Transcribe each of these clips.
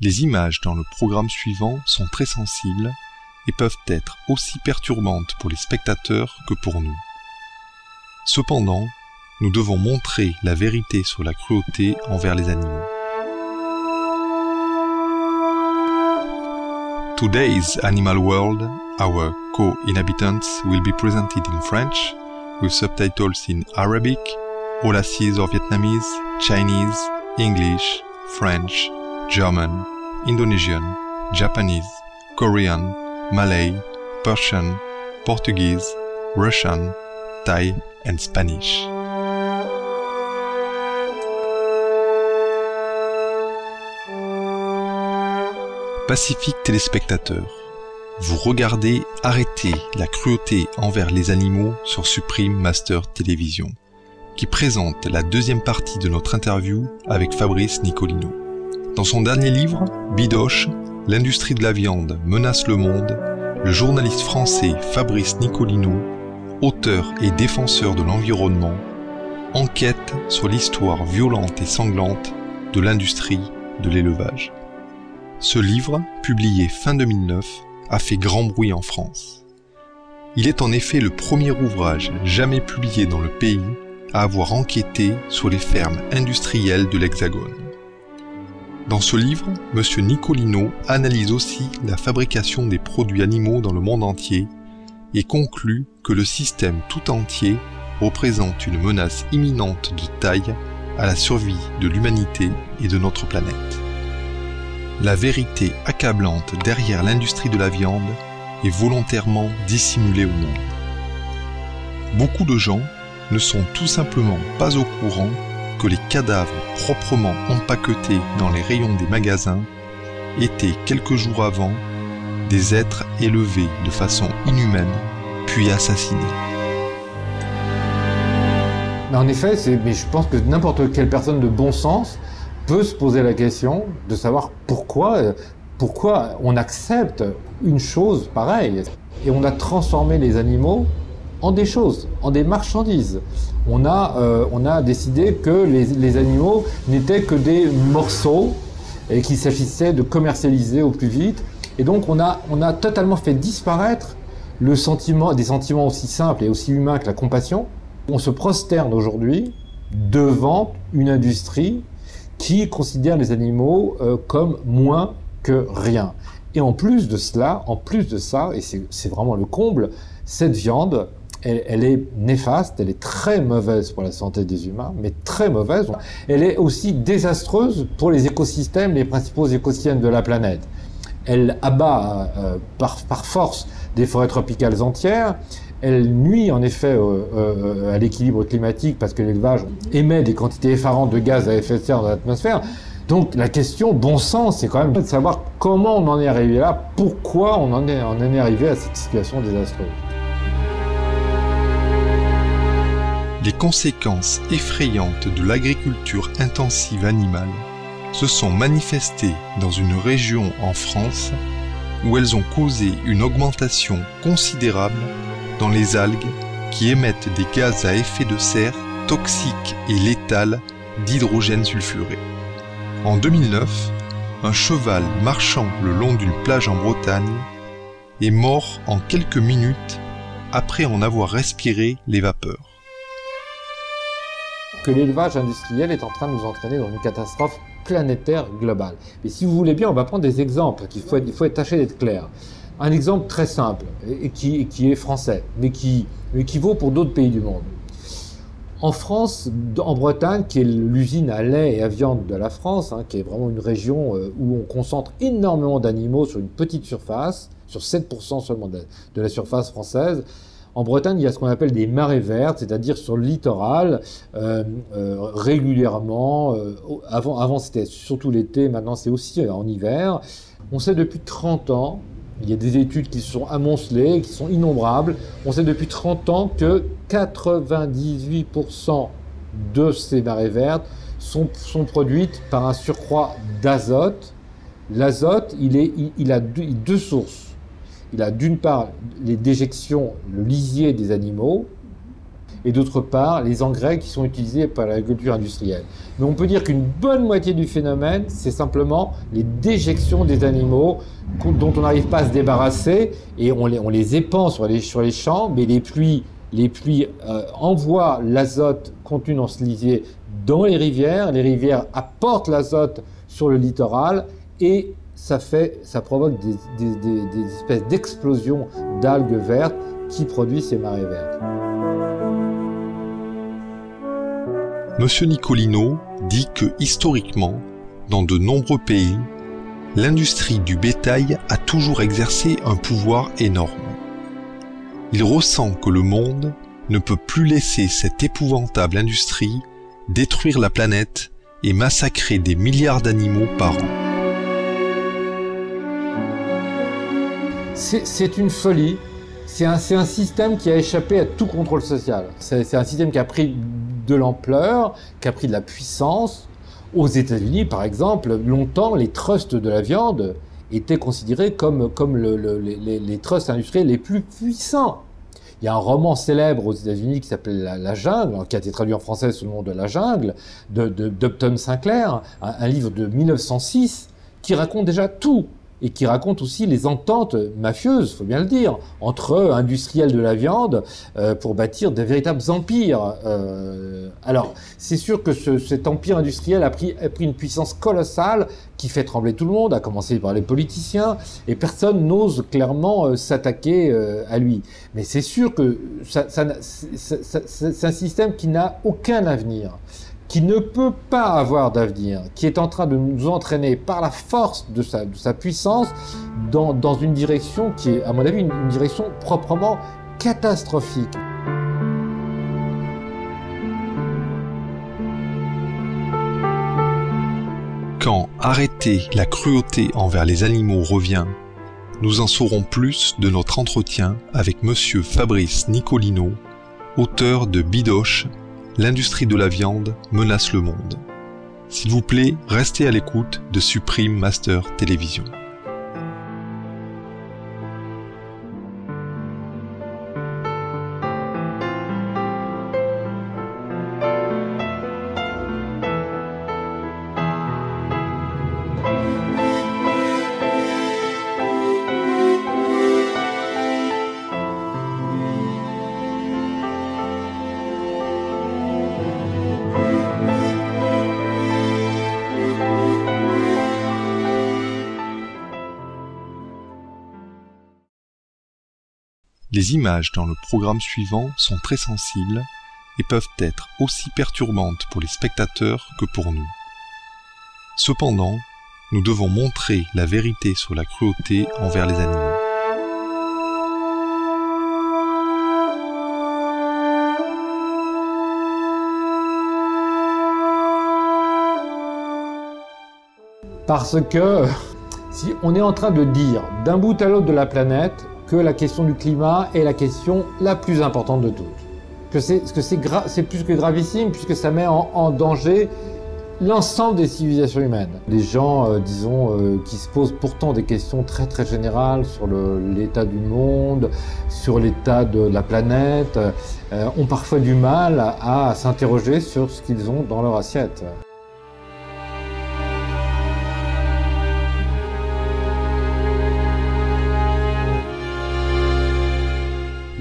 Les images dans le programme suivant sont très sensibles et peuvent être aussi perturbantes pour les spectateurs que pour nous. Cependant, nous devons montrer la vérité sur la cruauté envers les animaux. Today's Animal World, our co-inhabitants will be presented in French, with subtitles in Arabic, Aulassis or Vietnamese, Chinese, English, French, German, Indonesian, Japanese, Korean, Malay, Persian, Portuguese, Russian, Thai and Spanish. Pacifiques téléspectateurs, vous regardez Arrêtez la cruauté envers les animaux sur Supreme Master Télévision, qui présente la deuxième partie de notre interview avec Fabrice Nicolino. Dans son dernier livre, Bidoche, l'industrie de la viande menace le monde, le journaliste français Fabrice Nicolino, auteur et défenseur de l'environnement, enquête sur l'histoire violente et sanglante de l'industrie de l'élevage. Ce livre, publié fin 2009, a fait grand bruit en France. Il est en effet le premier ouvrage jamais publié dans le pays à avoir enquêté sur les fermes industrielles de l'Hexagone. Dans ce livre, M. Nicolino analyse aussi la fabrication des produits animaux dans le monde entier et conclut que le système tout entier représente une menace imminente de taille à la survie de l'humanité et de notre planète. La vérité accablante derrière l'industrie de la viande est volontairement dissimulée au monde. Beaucoup de gens ne sont tout simplement pas au courant que les cadavres proprement empaquetés dans les rayons des magasins étaient quelques jours avant des êtres élevés de façon inhumaine puis assassinés. En effet, mais je pense que n'importe quelle personne de bon sens peut se poser la question de savoir pourquoi on accepte une chose pareille. Et on a transformé les animaux en des choses, en des marchandises. On a décidé que les animaux n'étaient que des morceaux et qu'il s'agissait de commercialiser au plus vite. Et donc on a totalement fait disparaître des sentiments aussi simples et aussi humains que la compassion. On se prosterne aujourd'hui devant une industrie qui considère les animaux comme moins que rien. Et en plus de ça, et c'est vraiment le comble, cette viande, elle est néfaste, elle est très mauvaise pour la santé des humains, mais très mauvaise. Elle est aussi désastreuse pour les écosystèmes, les principaux écosystèmes de la planète. Elle abat par force des forêts tropicales entières. Elle nuit en effet à l'équilibre climatique parce que l'élevage émet des quantités effarantes de gaz à effet de serre dans l'atmosphère. Donc la question, bon sens, c'est quand même de savoir comment on en est arrivé là, pourquoi on en est arrivé à cette situation désastreuse. Les conséquences effrayantes de l'agriculture intensive animale se sont manifestées dans une région en France où elles ont causé une augmentation considérable dans les algues qui émettent des gaz à effet de serre toxiques et létals d'hydrogène sulfuré. En 2009, un cheval marchant le long d'une plage en Bretagne est mort en quelques minutes après en avoir respiré les vapeurs. Que l'élevage industriel est en train de nous entraîner dans une catastrophe planétaire globale. Mais si vous voulez bien, on va prendre des exemples, il faut tâcher d'être clair. Un exemple très simple, et qui est français, mais qui vaut pour d'autres pays du monde. En France, en Bretagne, qui est l'usine à lait et à viande de la France, qui est vraiment une région où on concentre énormément d'animaux sur une petite surface, sur 7% seulement de la surface française. En Bretagne, il y a ce qu'on appelle des marées vertes, c'est-à-dire sur le littoral, régulièrement. Avant, c'était surtout l'été, maintenant c'est aussi en hiver. On sait depuis 30 ans, il y a des études qui sont amoncelées, qui sont innombrables. On sait depuis 30 ans que 98% de ces marées vertes sont produites par un surcroît d'azote. L'azote, il a deux sources. Il a d'une part les déjections, le lisier des animaux, et d'autre part les engrais qui sont utilisés par l'agriculture industrielle. Mais on peut dire qu'une bonne moitié du phénomène, c'est simplement les déjections des animaux dont on n'arrive pas à se débarrasser, et on les épand sur les champs, mais les pluies envoient l'azote contenu dans ce lisier dans les rivières apportent l'azote sur le littoral, et ça provoque des espèces d'explosions d'algues vertes qui produisent ces marées vertes. Monsieur Nicolino dit que historiquement, dans de nombreux pays, l'industrie du bétail a toujours exercé un pouvoir énorme. Il ressent que le monde ne peut plus laisser cette épouvantable industrie détruire la planète et massacrer des milliards d'animaux par an. C'est une folie. C'est un système qui a échappé à tout contrôle social. C'est un système qui a pris de l'ampleur, qui a pris de la puissance. Aux États-Unis, par exemple, longtemps, les trusts de la viande étaient considérés comme les trusts industriels les plus puissants. Il y a un roman célèbre aux États-Unis qui s'appelle La Jungle, qui a été traduit en français sous le nom de La Jungle, d'Upton Sinclair, un livre de 1906 qui raconte déjà tout, et qui raconte aussi les ententes mafieuses, faut bien le dire, entre industriels de la viande pour bâtir de véritables empires. Alors, c'est sûr que cet empire industriel a pris une puissance colossale qui fait trembler tout le monde, à commencer par les politiciens, et personne n'ose clairement s'attaquer à lui. Mais c'est sûr que c'est un système qui n'a aucun avenir, qui ne peut pas avoir d'avenir, qui est en train de nous entraîner par la force de sa puissance dans une direction qui est, à mon avis, une direction proprement catastrophique. Quand arrêter la cruauté envers les animaux revient, nous en saurons plus de notre entretien avec Monsieur Fabrice Nicolino, auteur de Bidoche, l'industrie de la viande menace le monde. S'il vous plaît, restez à l'écoute de Supreme Master Télévision. Les images dans le programme suivant sont très sensibles et peuvent être aussi perturbantes pour les spectateurs que pour nous. Cependant, nous devons montrer la vérité sur la cruauté envers les animaux. Parce que si on est en train de dire d'un bout à l'autre de la planète que la question du climat est la question la plus importante de toutes. Que c'est plus que gravissime, puisque ça met en danger l'ensemble des civilisations humaines. Les gens, qui se posent pourtant des questions très très générales sur l'état du monde, sur l'état de la planète, ont parfois du mal à s'interroger sur ce qu'ils ont dans leur assiette.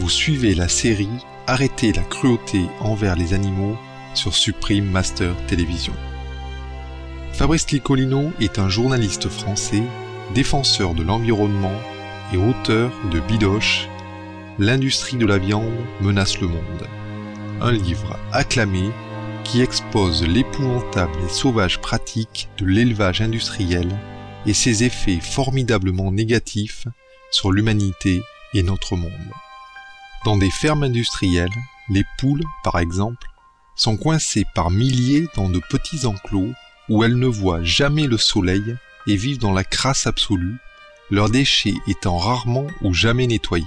Vous suivez la série Arrêter la cruauté envers les animaux sur Supreme Master Télévision. Fabrice Nicolino est un journaliste français, défenseur de l'environnement et auteur de Bidoche, l'industrie de la viande menace le monde. Un livre acclamé qui expose l'épouvantable et sauvage pratique de l'élevage industriel et ses effets formidablement négatifs sur l'humanité et notre monde. Dans des fermes industrielles, les poules, par exemple, sont coincées par milliers dans de petits enclos où elles ne voient jamais le soleil et vivent dans la crasse absolue, leurs déchets étant rarement ou jamais nettoyés.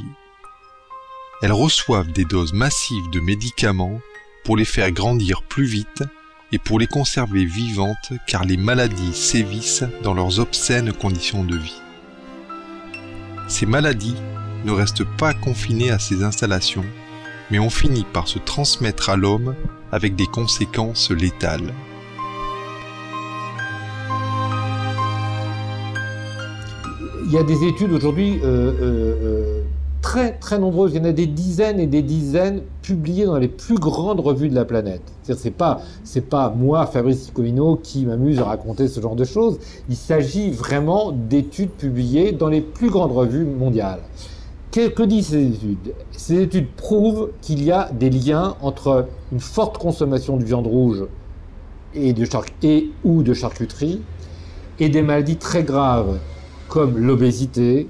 Elles reçoivent des doses massives de médicaments pour les faire grandir plus vite et pour les conserver vivantes car les maladies sévissent dans leurs obscènes conditions de vie. Ces maladies ne restent pas confinées à ces installations, mais ont fini par se transmettre à l'homme avec des conséquences létales. Il y a des études aujourd'hui très très nombreuses, il y en a des dizaines et des dizaines publiées dans les plus grandes revues de la planète. C'est pas moi, Fabrice Icovino, qui m'amuse à raconter ce genre de choses. Il s'agit vraiment d'études publiées dans les plus grandes revues mondiales. Que disent ces études? Ces études prouvent qu'il y a des liens entre une forte consommation de viande rouge ou de charcuterie et des maladies très graves comme l'obésité,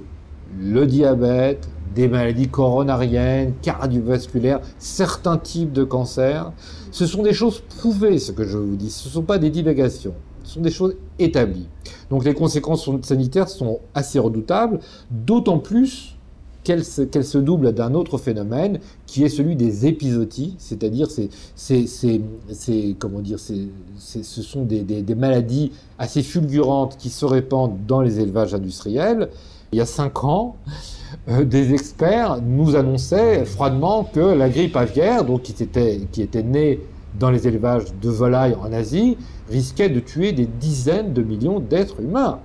le diabète, des maladies coronariennes, cardiovasculaires, certains types de cancers. Ce sont des choses prouvées, ce que je vous dis. Ce ne sont pas des divagations. Ce sont des choses établies. Donc les conséquences sanitaires sont assez redoutables, d'autant plus qu'elles se doublent d'un autre phénomène qui est celui des épizooties, c'est-à-dire ce sont des maladies assez fulgurantes qui se répandent dans les élevages industriels. Il y a 5 ans, des experts nous annonçaient froidement que la grippe aviaire, donc qui était née dans les élevages de volailles en Asie, risquait de tuer des dizaines de millions d'êtres humains.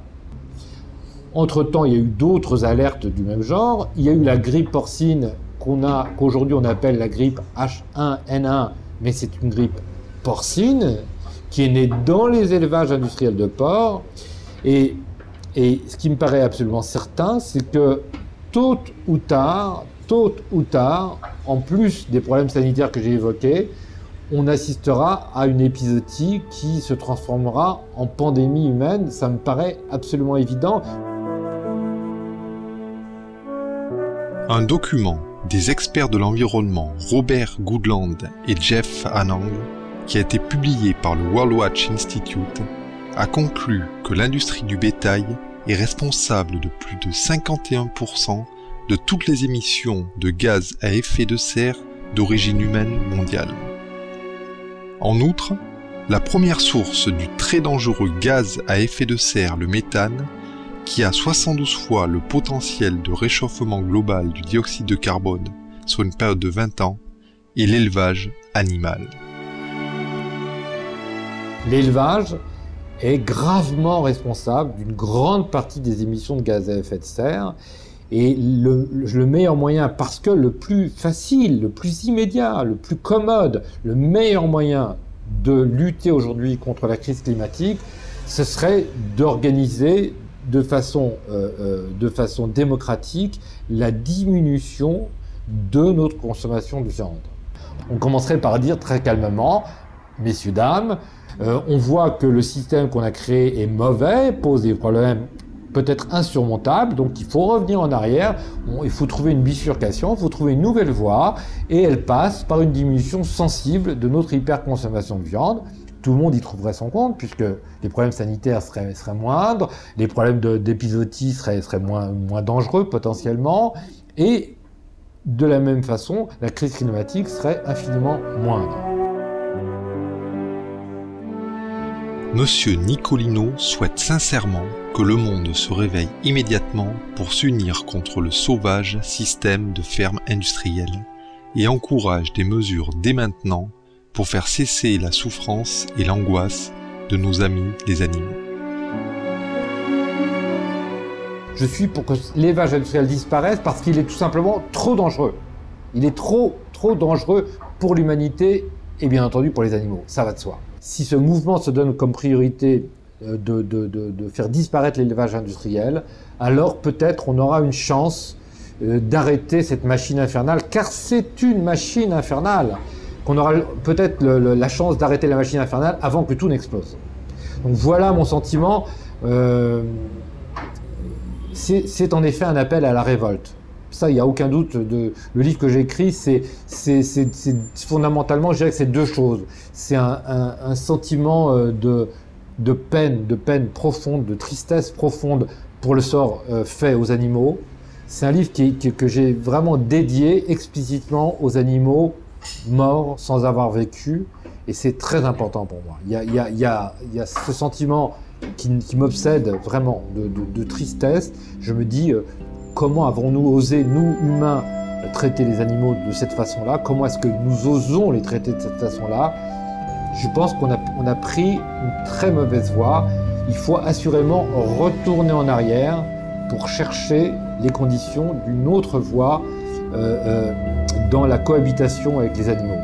Entre-temps, il y a eu d'autres alertes du même genre. Il y a eu la grippe porcine qu'aujourd'hui on appelle la grippe H1N1, mais c'est une grippe porcine qui est née dans les élevages industriels de porcs. Et ce qui me paraît absolument certain, c'est que tôt ou tard, en plus des problèmes sanitaires que j'ai évoqués, on assistera à une épizootie qui se transformera en pandémie humaine. Ça me paraît absolument évident. Un document des experts de l'environnement Robert Goodland et Jeff Anang, qui a été publié par le World Watch Institute, a conclu que l'industrie du bétail est responsable de plus de 51% de toutes les émissions de gaz à effet de serre d'origine humaine mondiale. En outre, la première source du très dangereux gaz à effet de serre, le méthane, qui a 72 fois le potentiel de réchauffement global du dioxyde de carbone sur une période de 20 ans, est l'élevage animal. L'élevage est gravement responsable d'une grande partie des émissions de gaz à effet de serre. Et le meilleur moyen, parce que le plus facile, le plus immédiat, le plus commode, le meilleur moyen de lutter aujourd'hui contre la crise climatique, ce serait d'organiser de façon démocratique la diminution de notre consommation de viande. On commencerait par dire très calmement, messieurs, dames, on voit que le système qu'on a créé est mauvais, pose des problèmes peut-être insurmontables, donc il faut revenir en arrière, il faut trouver une bifurcation, il faut trouver une nouvelle voie, et elle passe par une diminution sensible de notre hyperconsommation de viande. Tout le monde y trouverait son compte, puisque les problèmes sanitaires seraient moindres, les problèmes d'épizootie seraient moins dangereux potentiellement, et de la même façon, la crise climatique serait infiniment moindre. Monsieur Nicolino souhaite sincèrement que le monde se réveille immédiatement pour s'unir contre le sauvage système de fermes industrielles et encourage des mesures dès maintenant pour faire cesser la souffrance et l'angoisse de nos amis les animaux. Je suis pour que l'élevage industriel disparaisse parce qu'il est tout simplement trop dangereux. Il est trop dangereux pour l'humanité et bien entendu pour les animaux, ça va de soi. Si ce mouvement se donne comme priorité de faire disparaître l'élevage industriel, alors peut-être on aura une chance d'arrêter cette machine infernale, car c'est une machine infernale, qu'on aura peut-être la chance d'arrêter la machine infernale avant que tout n'explose. Donc voilà mon sentiment. C'est en effet un appel à la révolte. Ça, il n'y a aucun doute. Le livre que j'ai écrit, c'est fondamentalement, je dirais que c'est deux choses. C'est un sentiment de peine profonde, de tristesse profonde pour le sort fait aux animaux. C'est un livre que j'ai vraiment dédié explicitement aux animaux morts sans avoir vécu, et c'est très important pour moi. Il y a ce sentiment qui m'obsède vraiment de tristesse. Je me dis, comment avons-nous osé, nous humains, traiter les animaux de cette façon-là, comment est-ce que nous osons les traiter de cette façon-là. Je pense qu'on a pris une très mauvaise voie. Il faut assurément retourner en arrière pour chercher les conditions d'une autre voie dans la cohabitation avec les animaux.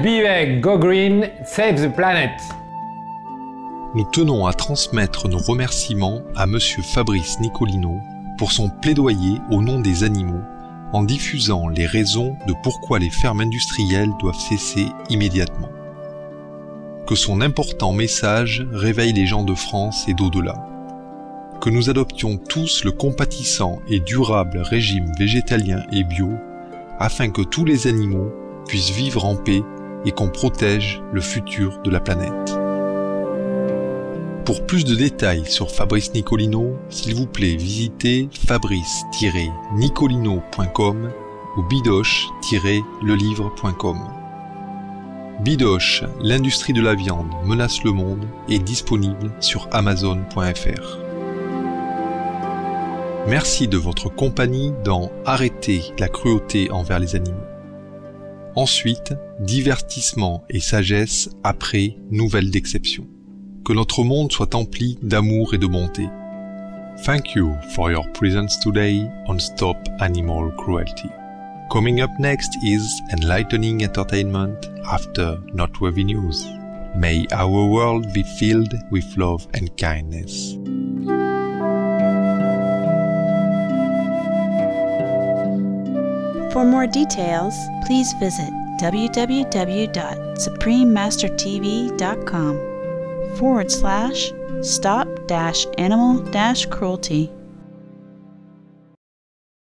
Be Veg, Go Green, Save the Planet. Nous tenons à transmettre nos remerciements à Monsieur Fabrice Nicolino pour son plaidoyer au nom des animaux, en diffusant les raisons de pourquoi les fermes industrielles doivent cesser immédiatement. Que son important message réveille les gens de France et d'au-delà. Que nous adoptions tous le compatissant et durable régime végétalien et bio, afin que tous les animaux puissent vivre en paix et qu'on protège le futur de la planète. Pour plus de détails sur Fabrice Nicolino, s'il vous plaît, visitez fabrice-nicolino.com ou bidoche-lelivre.com. Bidoche, l'industrie de la viande menace le monde, est disponible sur amazon.fr. Merci de votre compagnie dans Arrêtez la cruauté envers les animaux. Ensuite, divertissement et sagesse après nouvelle d'exception. Que notre monde soit empli d'amour et de bonté. Thank you for your presence today on Stop Animal Cruelty. Coming up next is enlightening entertainment after noteworthy news. May our world be filled with love and kindness. For more details, please visit www.suprememastertv.com/stop-animal-cruelty.